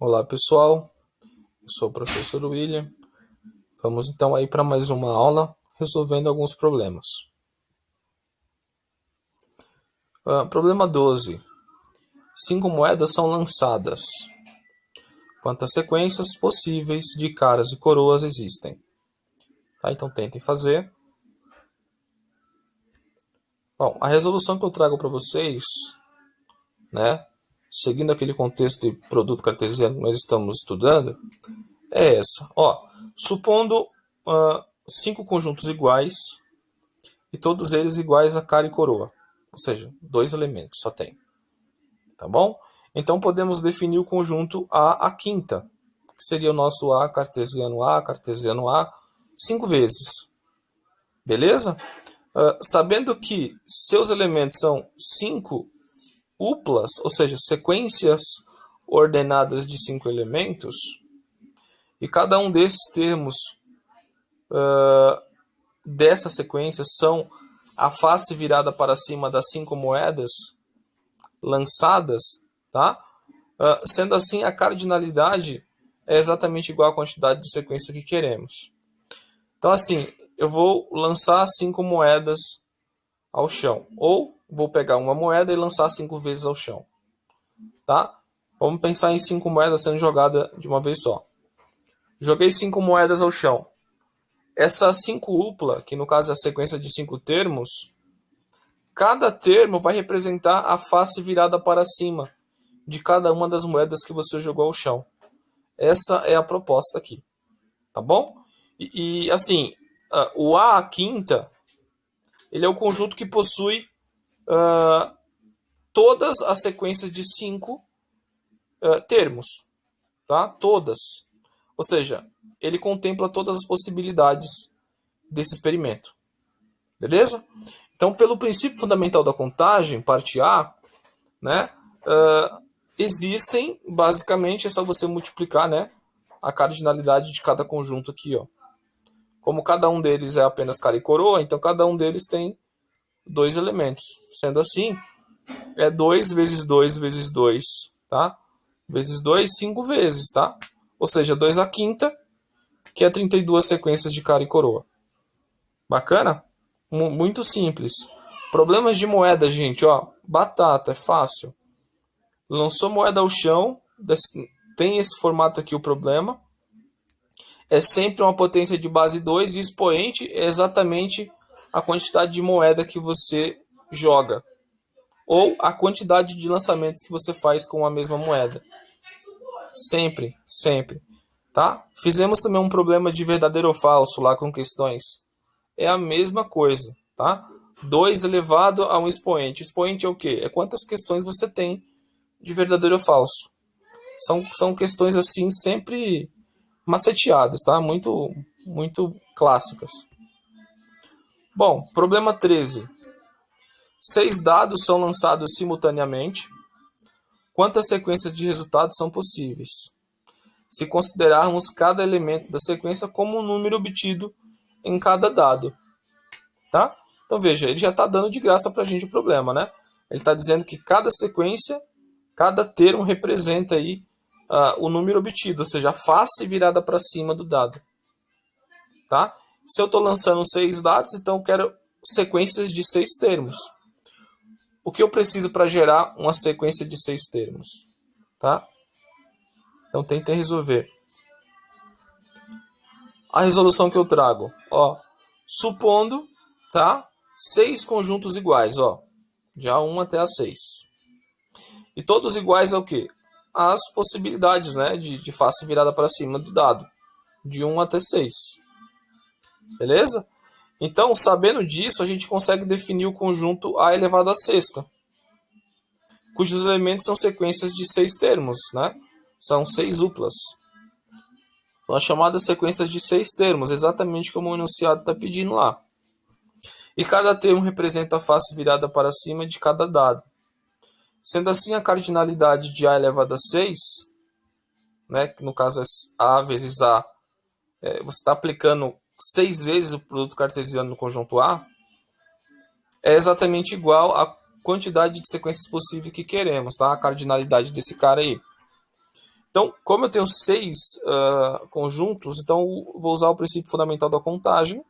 Olá pessoal, eu sou o professor William. Vamos então aí para mais uma aula resolvendo alguns problemas. Problema 12. 5 moedas são lançadas. Quantas sequências possíveis de caras e coroas existem? Tá, então tentem fazer. Bom, a resolução que eu trago para vocês, né, seguindo aquele contexto de produto cartesiano que nós estamos estudando, é essa. Supondo 5 conjuntos iguais e todos eles iguais a cara e coroa, ou seja, 2 elementos só tem, tá bom? Então podemos definir o conjunto A quinta, que seria o nosso A, cartesiano A, 5 vezes, beleza? Sabendo que seus elementos são 5 uplas, ou seja, sequências ordenadas de 5 elementos, e cada um desses termos dessa sequência são a face virada para cima das 5 moedas lançadas, tá? Sendo assim, a cardinalidade é exatamente igual à quantidade de sequência que queremos. Então, assim, eu vou lançar 5 moedas ao chão, ou vou pegar uma moeda e lançar 5 vezes ao chão, tá? Vamos pensar em 5 moedas sendo jogadas de uma vez só. Joguei 5 moedas ao chão. Essa 5 upla, que no caso é a sequência de 5 termos, cada termo vai representar a face virada para cima de cada uma das moedas que você jogou ao chão. Essa é a proposta aqui, tá bom? E assim, o A quinta, ele é o conjunto que possui todas as sequências de 5 termos, tá? Todas. Ou seja, ele contempla todas as possibilidades desse experimento. Beleza? Então, pelo princípio fundamental da contagem, parte A, né, existem, basicamente, é só você multiplicar, né, a cardinalidade de cada conjunto aqui. Ó. Como cada um deles é apenas cara e coroa, então cada um deles tem 2 elementos. Sendo assim, é 2 vezes 2 vezes 2, tá? Vezes 2, 5 vezes, tá? Ou seja, 2 a quinta, que é 32 sequências de cara e coroa. Bacana? Muito simples. Problemas de moeda, gente, ó. Batata, é fácil. Lançou moeda ao chão, tem esse formato aqui o problema. É sempre uma potência de base 2 e expoente é exatamente a quantidade de moeda que você joga. Ou a quantidade de lançamentos que você faz com a mesma moeda. Sempre, sempre. Tá? Fizemos também um problema de verdadeiro ou falso lá com questões. É a mesma coisa, tá? 2 elevado a um expoente. Expoente é o quê? É quantas questões você tem de verdadeiro ou falso. São questões assim sempre maceteadas, tá? Muito clássicas. Bom, problema 13. 6 dados são lançados simultaneamente. Quantas sequências de resultados são possíveis? Se considerarmos cada elemento da sequência como um número obtido em cada dado. Tá? Então veja, ele já está dando de graça para a gente o problema, né? Ele está dizendo que cada sequência, cada termo representa aí o número obtido, ou seja, a face virada para cima do dado. Tá? Se eu estou lançando 6 dados, então eu quero sequências de 6 termos. O que eu preciso para gerar uma sequência de 6 termos? Tá? Então tentem resolver. A resolução que eu trago, ó, supondo, tá? 6 conjuntos iguais, ó, já 1 até a 6. E todos iguais ao quê? As possibilidades, né, de face virada para cima do dado, de 1 até 6. Beleza? Então, sabendo disso, a gente consegue definir o conjunto A elevado a sexta, cujos elementos são sequências de 6 termos, né? São 6 uplas. São as chamadas sequências de 6 termos, exatamente como o enunciado está pedindo lá. E cada termo representa a face virada para cima de cada dado. Sendo assim, a cardinalidade de A elevado a 6, né, que no caso é A vezes A, você está aplicando 6 vezes o produto cartesiano no conjunto A, é exatamente igual à quantidade de sequências possíveis que queremos, tá? A cardinalidade desse cara aí. Então, como eu tenho 6 conjuntos, então eu vou usar o princípio fundamental da contagem,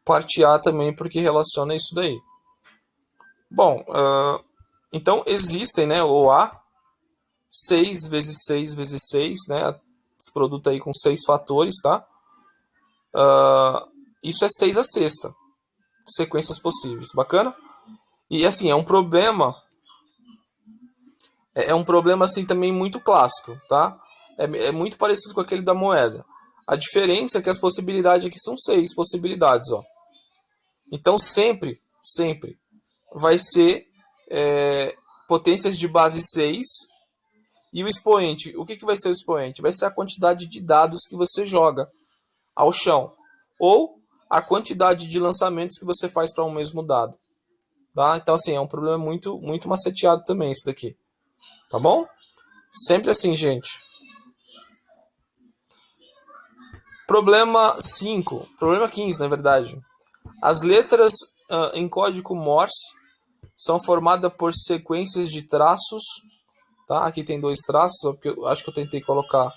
parte A também, porque relaciona isso daí. Bom, então existem, né, ou há 6 vezes 6 vezes 6, né, esse produto aí com 6 fatores, tá? Isso é 6 a sexta, sequências possíveis, bacana? E assim, é um problema assim também muito clássico, tá? É muito parecido com aquele da moeda. A diferença é que as possibilidades aqui são 6 possibilidades, ó. Então sempre vai ser potências de base 6 e o expoente. O que vai ser o expoente? Vai ser a quantidade de dados que você joga ao chão ou a quantidade de lançamentos que você faz para um mesmo dado. Tá? Então assim, é um problema muito maceteado também isso daqui. Tá bom? Sempre assim, gente. Problema 5. Problema 15, na verdade. As letras em código Morse são formadas por sequências de traços. Tá? Aqui tem 2 traços, porque eu acho que eu tentei colocar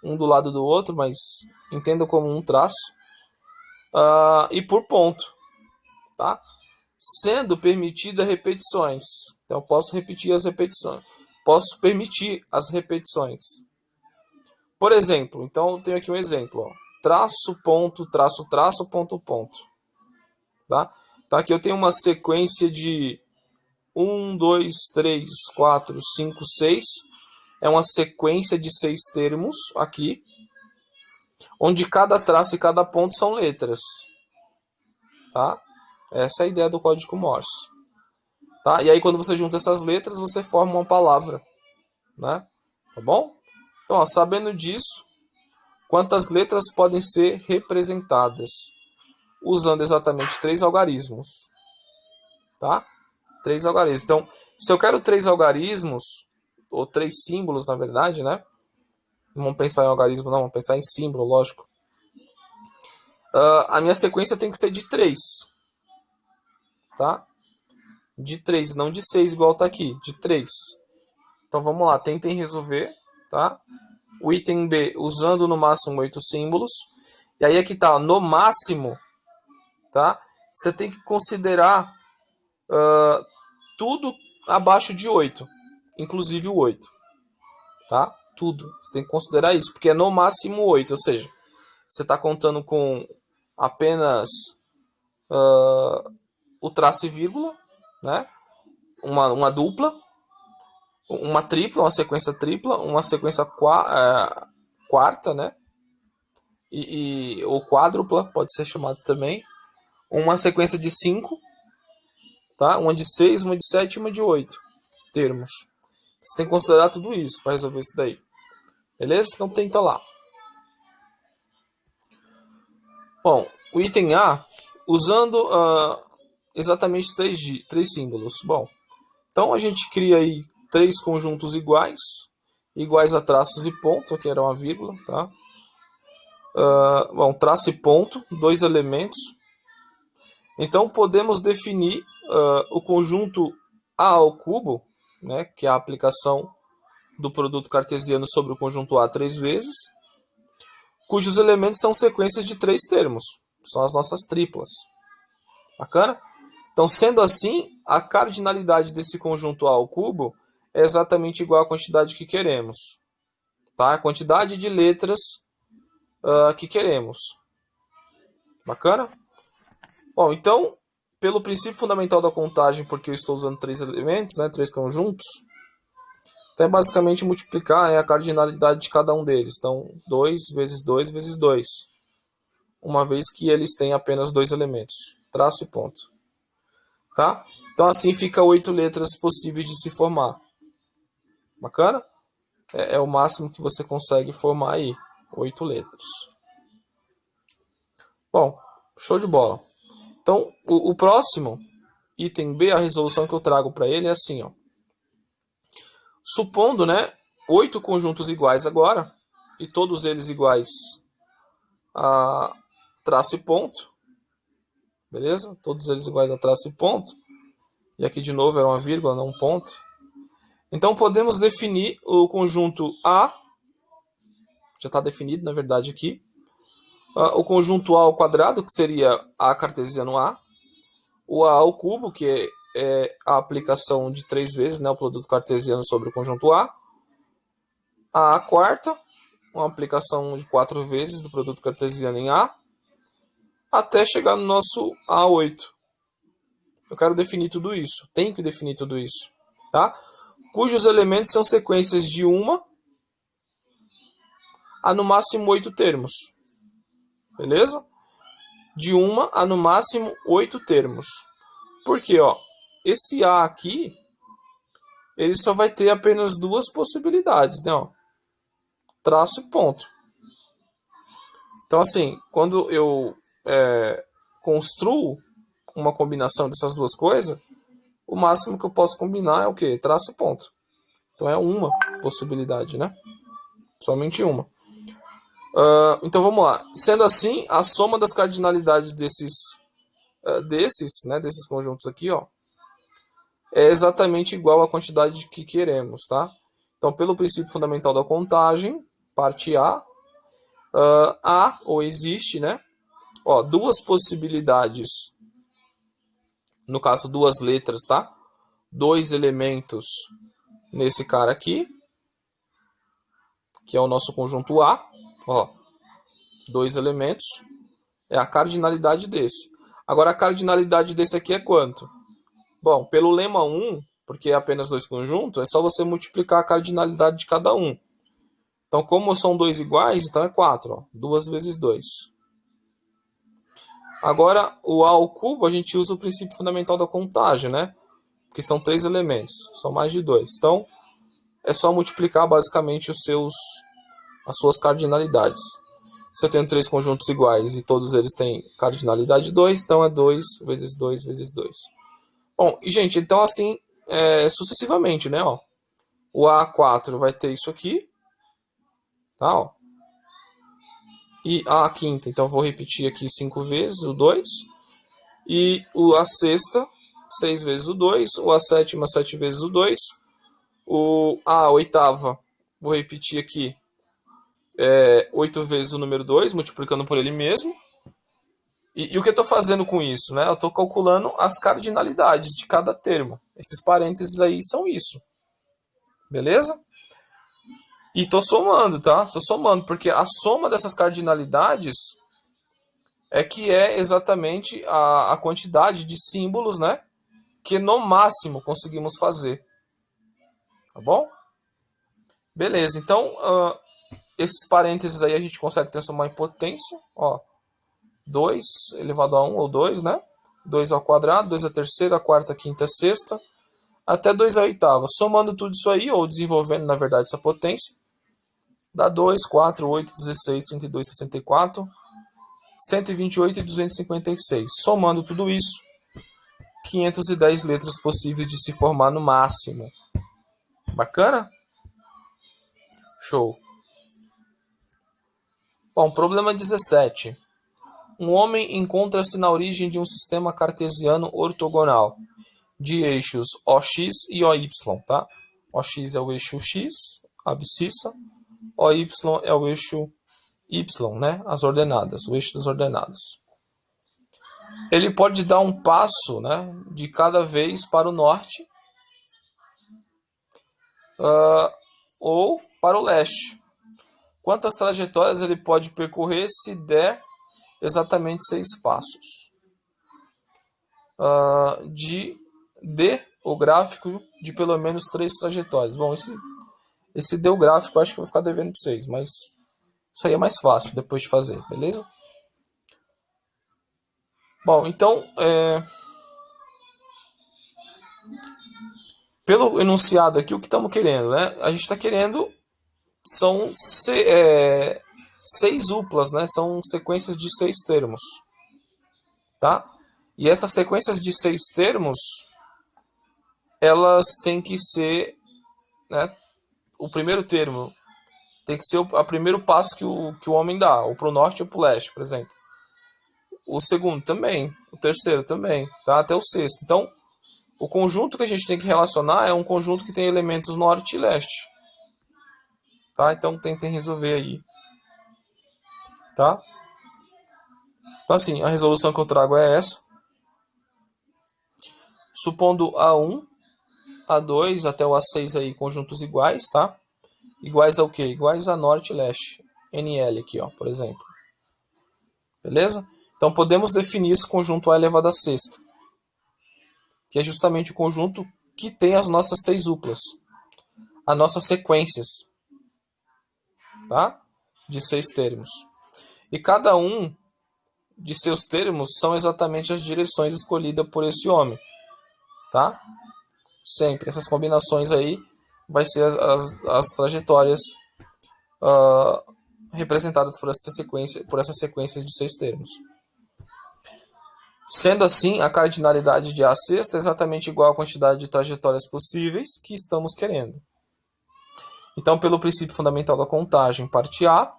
um do lado do outro, mas entendo como um traço. E por ponto. Tá? Sendo permitida repetições. Então eu posso repetir as repetições. Posso permitir as repetições. Por exemplo, então eu tenho aqui um exemplo. Ó. Traço, ponto, traço, traço, ponto, ponto. Tá? Então aqui eu tenho uma sequência de 1, 2, 3, 4, 5, 6. É uma sequência de 6 termos aqui, onde cada traço e cada ponto são letras. Tá? Essa é a ideia do código Morse. Tá? E aí quando você junta essas letras, você forma uma palavra. Né? Tá bom? Então, ó, sabendo disso, quantas letras podem ser representadas? Usando exatamente 3 algarismos. Tá? 3 algarismos. Então, se eu quero 3 algarismos, ou 3 símbolos, na verdade, né? Não vamos pensar em algarismo, não, vamos pensar em símbolo, lógico. A minha sequência tem que ser de 3. Tá? De 3, não de 6, igual tá aqui, de 3. Então vamos lá, tentem resolver, tá? O item B, usando no máximo 8 símbolos. E aí aqui tá, no máximo, tá? Você tem que considerar tudo abaixo de 8, inclusive o 8, tá? Tudo, você tem que considerar isso, porque é no máximo 8, ou seja, você está contando com apenas o traço e vírgula, né? Uma dupla, uma tripla, uma sequência tripla, uma sequência quarta, né? Ou quádrupla, pode ser chamado também. Uma sequência de 5, tá? Uma de 6, uma de 7 e uma de 8 termos. Você tem que considerar tudo isso para resolver isso daí. Beleza? Então tenta lá. Bom, o item A, usando exatamente 3 símbolos. Bom, então a gente cria aí 3 conjuntos iguais a traços e ponto, aqui era uma vírgula, tá? Bom, traço e ponto, 2 elementos. Então podemos definir o conjunto A ao cubo, né, que é a aplicação do produto cartesiano sobre o conjunto A 3 vezes, cujos elementos são sequências de 3 termos. São as nossas triplas. Bacana? Então, sendo assim, a cardinalidade desse conjunto A ao cubo é exatamente igual à quantidade que queremos. Tá? A quantidade de letras que queremos. Bacana? Bom, então, pelo princípio fundamental da contagem, porque eu estou usando 3 elementos, né, 3 conjuntos, então é basicamente multiplicar a cardinalidade de cada um deles. Então, 2 vezes 2 vezes 2. Uma vez que eles têm apenas 2 elementos, traço e ponto. Tá? Então assim fica 8 letras possíveis de se formar. Bacana? É o máximo que você consegue formar aí, 8 letras. Bom, show de bola. Então o próximo, item B, a resolução que eu trago para ele é assim, ó. Supondo, né, 8 conjuntos iguais agora, e todos eles iguais a traço e ponto. Beleza? Todos eles iguais a traço e ponto. E aqui de novo era uma vírgula, não um ponto. Então podemos definir o conjunto A Já está definido, na verdade, aqui. O conjunto A ao quadrado, que seria A cartesiano A. O A ao cubo, que é a aplicação de 3 vezes, né, o produto cartesiano sobre o conjunto A. A à quarta, uma aplicação de 4 vezes do produto cartesiano em A, até chegar no nosso A8. Eu quero definir tudo isso, tenho que definir tudo isso, tá? Cujos elementos são sequências de 1 a no máximo 8 termos, beleza? De 1 a no máximo 8 termos. Porque, ó, esse A aqui, ele só vai ter apenas 2 possibilidades, né? Ó, traço e ponto. Então, assim, quando eu construo uma combinação dessas duas coisas, o máximo que eu posso combinar é o quê? Traço e ponto. Então é uma possibilidade, né? Somente uma. Então vamos lá. Sendo assim, a soma das cardinalidades desses conjuntos aqui, ó, é exatamente igual à quantidade que queremos, tá? Então, pelo princípio fundamental da contagem, parte A, há ou existe, né? Ó, duas possibilidades, no caso, duas letras, tá? 2 elementos nesse cara aqui, que é o nosso conjunto A. Ó, 2 elementos. É a cardinalidade desse. Agora, a cardinalidade desse aqui é quanto? Bom, pelo lema 1, porque é apenas 2 conjuntos, é só você multiplicar a cardinalidade de cada um. Então, como são 2 iguais, então é 4. Ó, 2 vezes 2. Agora, o A ao cubo, a gente usa o princípio fundamental da contagem, né? Porque são 3 elementos, são mais de 2. Então, é só multiplicar basicamente as suas cardinalidades. Se eu tenho 3 conjuntos iguais e todos eles têm cardinalidade 2, então é 2 vezes 2 vezes 2. Bom, e gente, então assim, sucessivamente, né? Ó, o A4 vai ter isso aqui, tá? Ó. E a quinta, então vou repetir aqui 5 vezes o 2. E a sexta, 6 vezes o 2. O a sétima, 7 vezes o 2. A oitava, vou repetir aqui, 8 vezes o número 2, multiplicando por ele mesmo. E o que eu estou fazendo com isso? Né? Eu estou calculando as cardinalidades de cada termo. Esses parênteses aí são isso. Beleza? E estou somando, tá? Estou somando, porque a soma dessas cardinalidades é que é exatamente a quantidade de símbolos, né, que no máximo conseguimos fazer. Tá bom? Beleza, então esses parênteses aí a gente consegue transformar em potência. Ó, 2 elevado a 1 ou 2, né? 2 ao quadrado, 2 à terceira, a quarta, a quinta, a sexta, até 2 à oitava. Somando tudo isso aí, ou desenvolvendo, na verdade, essa potência, dá 2, 4, 8, 16, 32, 64, 128 e 256. Somando tudo isso, 510 letras possíveis de se formar no máximo. Bacana? Show. Bom, problema 17. Um homem encontra-se na origem de um sistema cartesiano ortogonal de eixos OX e OY, tá? OX é o eixo X, abscissa, OY é o eixo Y, né? As ordenadas, o eixo das ordenadas. Ele pode dar um passo, né, de cada vez para o norte ou para o leste. Quantas trajetórias ele pode percorrer se der exatamente 6 passos? Dê o gráfico de pelo menos 3 trajetórias. Bom, esse dê o gráfico eu acho que eu vou ficar devendo para vocês, mas isso aí é mais fácil depois de fazer, beleza? Bom, então, pelo enunciado aqui, o que estamos querendo, né? A gente está querendo são 6 uplas, né? São sequências de 6 termos, tá? E essas sequências de 6 termos, elas têm que ser, né? O primeiro termo tem que ser o primeiro passo que o homem dá, ou para o norte ou para o leste, por exemplo. O segundo também, o terceiro também, tá? Até o sexto. Então, o conjunto que a gente tem que relacionar é um conjunto que tem elementos norte e leste. Tá? Então, tentem resolver aí tá? Então, assim, a resolução que eu trago é essa. Supondo A1, A2 até o A6 aí, conjuntos iguais, tá? Iguais ao quê? Iguais a norte e leste. NL aqui, ó, por exemplo. Beleza? Então, podemos definir esse conjunto A elevado a sexta, que é justamente o conjunto que tem as nossas 6 duplas, as nossas sequências, tá? De 6 termos. E cada um de seus termos são exatamente as direções escolhidas por esse homem, tá? Sempre. Essas combinações aí vai ser as trajetórias representadas por essa sequência de 6 termos. Sendo assim, a cardinalidade de A sexta é exatamente igual à quantidade de trajetórias possíveis que estamos querendo. Então, pelo princípio fundamental da contagem, parte A,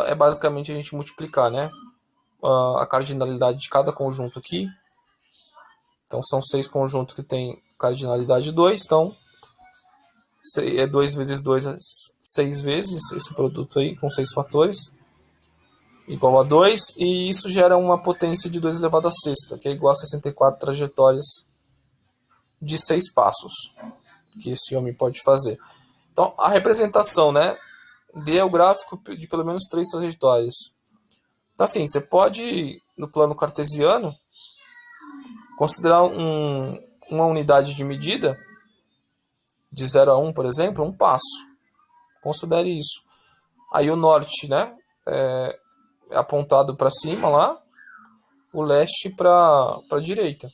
é basicamente a gente multiplicar, né, a cardinalidade de cada conjunto aqui. Então, são 6 conjuntos que têm cardinalidade 2, então é 2 vezes 2 é 6 vezes esse produto aí, com 6 fatores, igual a 2, e isso gera uma potência de 2 elevado a sexta, que é igual a 64 trajetórias de 6 passos, que esse homem pode fazer. Então, a representação, né, D é o gráfico de pelo menos 3 trajetórias. Então, assim, você pode, no plano cartesiano, considerar uma unidade de medida, de 0 a 1, por exemplo, um passo. Considere isso. Aí o norte, né, é apontado para cima lá, o leste para a direita.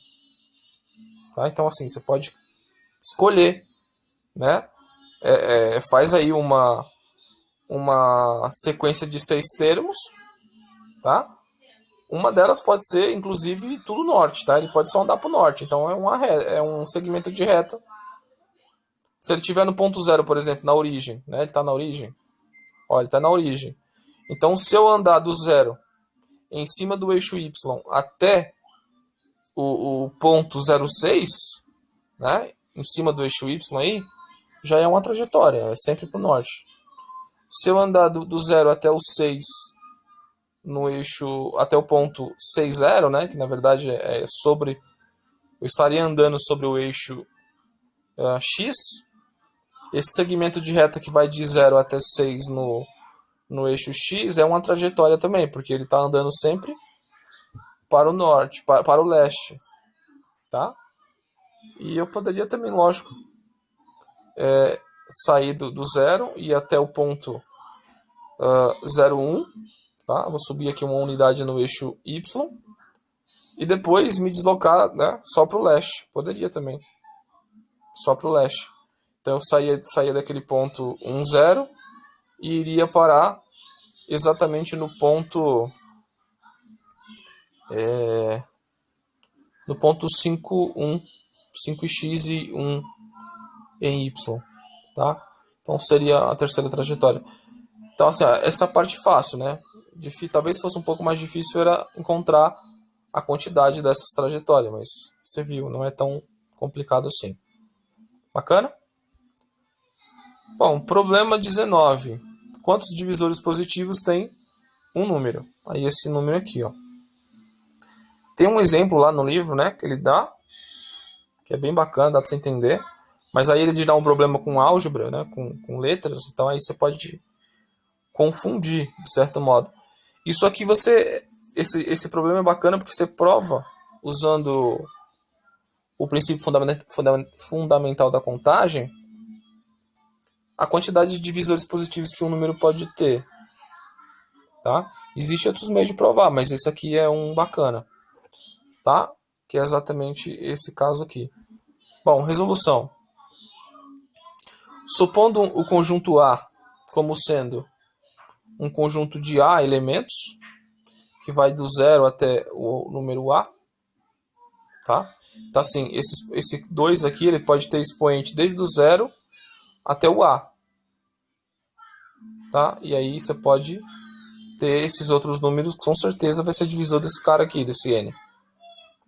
Tá? Então, assim, você pode escolher, né? Faz aí uma sequência de 6 termos, tá? Uma delas pode ser, inclusive, tudo norte, tá? Ele pode só andar para o norte, então é um segmento de reta. Se ele estiver no ponto zero, por exemplo, na origem, né? Ele está na origem. Ó, ele está na origem. Então, se eu andar do zero em cima do eixo Y até o ponto 06, né? Em cima do eixo Y aí, já é uma trajetória, é sempre para o norte. Se eu andar do 0 até o 6 no eixo, até o ponto 60, né? Que na verdade é sobre, eu estaria andando sobre o eixo X. Esse segmento de reta que vai de 0 até 6 no eixo X é uma trajetória também, porque ele está andando sempre para o norte, para o leste, tá? E eu poderia também, lógico, sair do zero e ir até o ponto 01, tá? Vou subir aqui uma unidade no eixo Y e depois me deslocar, né, só para o leste. Poderia também, só para o leste. Então eu saía daquele ponto 10 e iria parar exatamente no ponto 5, 5x e 1 em y, tá? Então seria a terceira trajetória. Então, assim, essa parte fácil, né? Talvez fosse um pouco mais difícil era encontrar a quantidade dessas trajetórias, mas você viu, não é tão complicado assim. Bacana? Bom, problema 19. Quantos divisores positivos tem um número? Aí esse número aqui, ó. Tem um exemplo lá no livro, né, que ele dá, que é bem bacana, dá para você entender. Mas aí ele dá um problema com álgebra, né, com letras, então aí você pode confundir, de certo modo. Isso aqui esse problema é bacana porque você prova usando o princípio fundamental da contagem a quantidade de divisores positivos que um número pode ter, tá? Existem outros meios de provar, mas esse aqui é um bacana, tá? Que é exatamente esse caso aqui. Bom, resolução. Supondo o conjunto A como sendo um conjunto de A elementos, que vai do 0 até o número A, tá? Então, assim, esse 2 aqui, ele pode ter expoente desde o 0 até o A, tá? E aí você pode ter esses outros números, com certeza vai ser divisor desse cara aqui, desse N.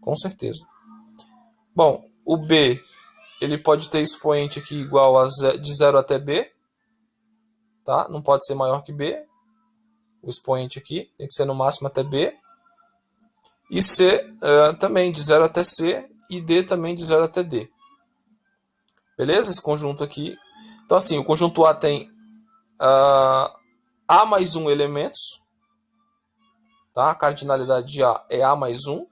Com certeza. Bom, o B, ele pode ter expoente aqui igual a de 0 até B, tá? Não pode ser maior que B. o expoente aqui, tem que ser no máximo até B. E C também de 0 até C, e D também de 0 até D. Beleza? Esse conjunto aqui. Então, assim, o conjunto A tem A mais 1 elementos. Tá? A cardinalidade de A é A mais 1.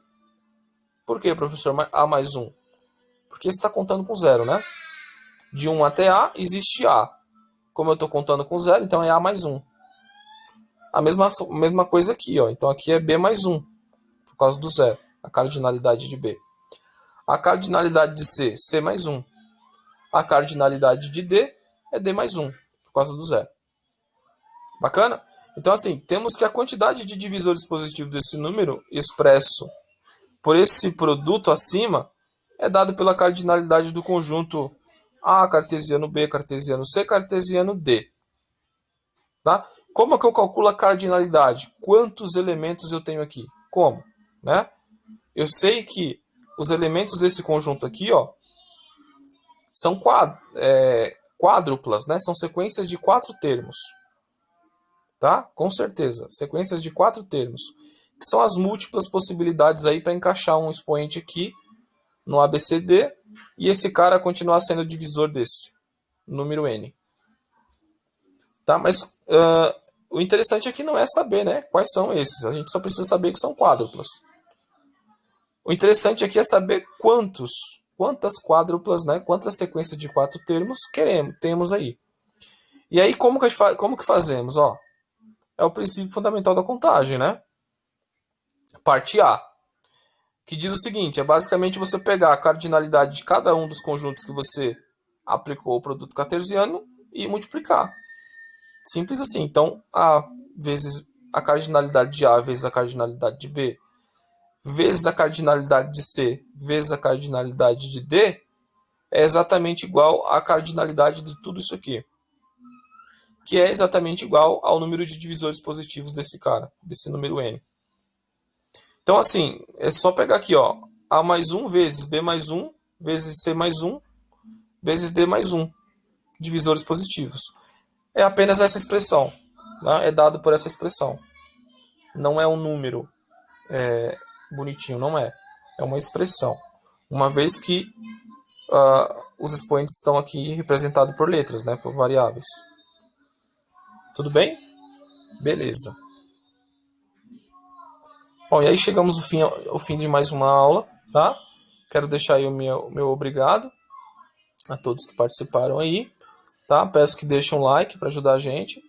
Por que, professor, A mais 1? Porque você está contando com 0, né? De 1 até A, existe A. Como eu estou contando com 0, então é A mais 1. A mesma coisa aqui, ó. Então aqui é B mais 1, por causa do 0. A cardinalidade de B. A cardinalidade de C, C mais 1. A cardinalidade de D é D mais 1, por causa do 0. Bacana? Então, assim, temos que a quantidade de divisores positivos desse número, expresso por esse produto acima, é dado pela cardinalidade do conjunto A cartesiano B, cartesiano C, cartesiano D. Tá? Como é que eu calculo a cardinalidade? Quantos elementos eu tenho aqui? Como? Né? Eu sei que os elementos desse conjunto aqui, ó, são quádruplas, né? São sequências de 4 termos. Tá? Com certeza. Sequências de 4 termos. Que são as múltiplas possibilidades aí para encaixar um expoente aqui no ABCD e esse cara continuar sendo o divisor desse número N. Tá? Mas o interessante aqui não é saber, né, quais são esses. A gente só precisa saber que são quádruplas. O interessante aqui é saber quantas quádruplas, né, quantas sequências de 4 termos temos aí. E aí como que fazemos? Ó, é o princípio fundamental da contagem, né? Parte A, que diz o seguinte, é basicamente você pegar a cardinalidade de cada um dos conjuntos que você aplicou o produto cartesiano e multiplicar. Simples assim. Então, A vezes a cardinalidade de A vezes a cardinalidade de B vezes a cardinalidade de C vezes a cardinalidade de D é exatamente igual à cardinalidade de tudo isso aqui, que é exatamente igual ao número de divisores positivos desse número N. Então, assim, é só pegar aqui, ó, A mais 1 vezes B mais 1 vezes C mais 1 vezes D mais 1, divisores positivos. É apenas essa expressão, né? É dado por essa expressão. Não é um número bonitinho, não é. É uma expressão. Uma vez que os expoentes estão aqui representados por letras, né? Por variáveis. Tudo bem? Beleza. Bom, e aí chegamos ao fim de mais uma aula, tá? Quero deixar aí o meu obrigado a todos que participaram aí, tá? Peço que deixem um like para ajudar a gente.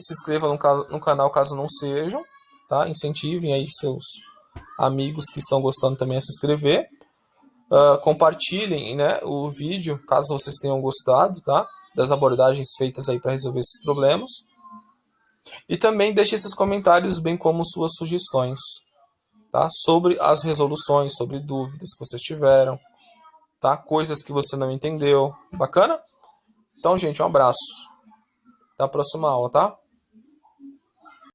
Se inscrevam no canal caso não sejam, tá? Incentivem aí seus amigos que estão gostando também a se inscrever. Compartilhem, né, o vídeo caso vocês tenham gostado, tá? Das abordagens feitas aí para resolver esses problemas. E também deixe esses comentários, bem como suas sugestões, tá? Sobre as resoluções, sobre dúvidas que vocês tiveram, tá? Coisas que você não entendeu. Bacana? Então, gente, um abraço. Até a próxima aula, tá?